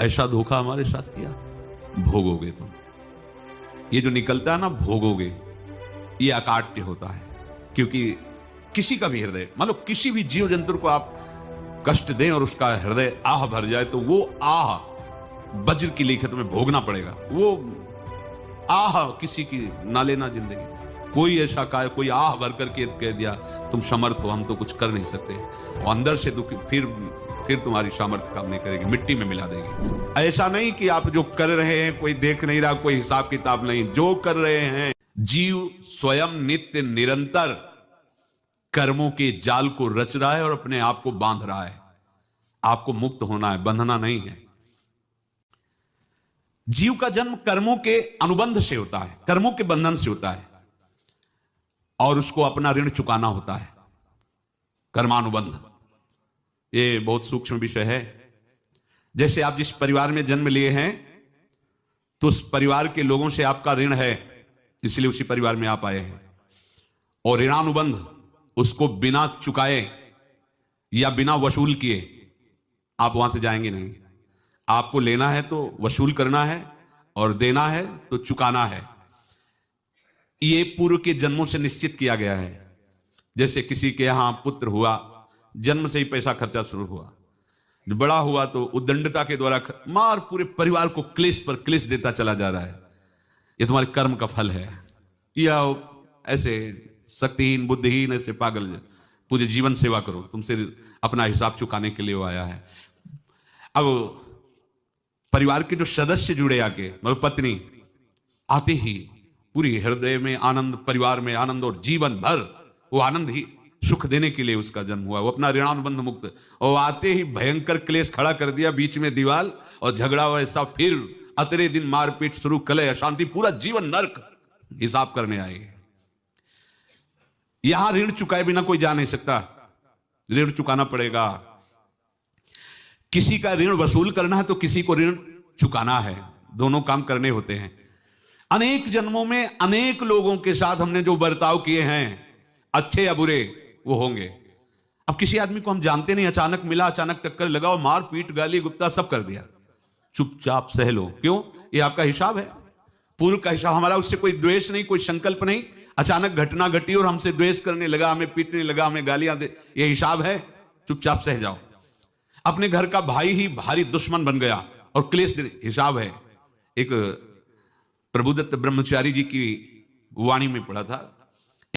ऐसा धोखा हमारे साथ किया, भोगोगे तुम। ये जो निकलता है ना भोगोगे, ये अकाट्य होता है। क्योंकि किसी का भी हृदय, मान लो किसी भी जीव जंतु को आप कष्ट दें और उसका हृदय आह भर जाए, तो वो आह वज्र की लिखत में भोगना पड़ेगा। वो आह किसी की ना लेना जिंदगी। कोई ऐसा कोई आह भर करके कह दिया तुम समर्थ हो, हम तो कुछ कर नहीं सकते, और अंदर से दुखी, फिर तुम्हारी सामर्थ्य काम नहीं करेगी, मिट्टी में मिला देगी। ऐसा नहीं कि आप जो कर रहे हैं कोई देख नहीं रहा, कोई हिसाब किताब नहीं। जो कर रहे हैं जीव स्वयं नित्य निरंतर कर्मों के जाल को रच रहा है और अपने आप को बांध रहा है। आपको मुक्त होना है, बंधना नहीं है। जीव का जन्म कर्मों के अनुबंध से होता है, कर्मों के बंधन से होता है, और उसको अपना ऋण चुकाना होता है। कर्मानुबंध ये बहुत सूक्ष्म विषय है। जैसे आप जिस परिवार में जन्म लिए हैं, तो उस परिवार के लोगों से आपका ऋण है, इसलिए उसी परिवार में आप आए हैं। और ऋणानुबंध उसको बिना चुकाए या बिना वसूल किए आप वहां से जाएंगे नहीं। आपको लेना है तो वसूल करना है, और देना है तो चुकाना है। ये पूर्व के जन्मों से निश्चित किया गया है। जैसे किसी के यहां पुत्र हुआ, जन्म से ही पैसा खर्चा शुरू हुआ, बड़ा हुआ तो उद्दंडता के द्वारा मार पूरे परिवार को क्लेश पर क्लेश देता चला जा रहा है। ये तुम्हारे कर्म का फल है। या ऐसे शक्तिहीन बुद्धिहीन ऐसे पागल पूरे जीवन सेवा करो, तुमसे अपना हिसाब चुकाने के लिए वो आया है। अब परिवार के जो सदस्य जुड़े आके, मतलब पत्नी आते ही पूरी हृदय में आनंद, परिवार में आनंद, और जीवन भर वो आनंद ही सुख देने के लिए उसका जन्म हुआ। वो अपना ऋणानुबंध मुक्त, और आते ही भयंकर क्लेश खड़ा कर दिया, बीच में दीवार और झगड़ा वैसा, फिर अतरे दिन मारपीट शुरू, कलह अशांति, पूरा जीवन नर्क हिसाब करने आए। यहां ऋण चुकाए बिना कोई जा नहीं सकता, ऋण चुकाना पड़ेगा। किसी का ऋण वसूल करना है तो किसी को ऋण चुकाना है, दोनों काम करने होते हैं। अनेक जन्मों में अनेक लोगों के साथ हमने जो बर्ताव किए हैं, अच्छे या बुरे, वो होंगे। अब किसी आदमी को हम जानते नहीं, अचानक मिला, अचानक टक्कर लगा और मार पीट गाली गुप्ता सब कर दिया, चुपचाप सह लो। क्यों? ये आपका हिसाब है, पूर्व का हिसाब। हमारा उससे कोई द्वेष नहीं, कोई संकल्प नहीं। अचानक घटना घटी और हमसे द्वेष करने लगा, हमें पीटने लगा, हमें गालियां दे, ये हिसाब है, चुपचाप सह जाओ। अपने घर का भाई ही भारी दुश्मन बन गया और क्लेश, हिसाब है। एक प्रभुदत्त ब्रह्मचारी जी की वाणी में पढ़ा था,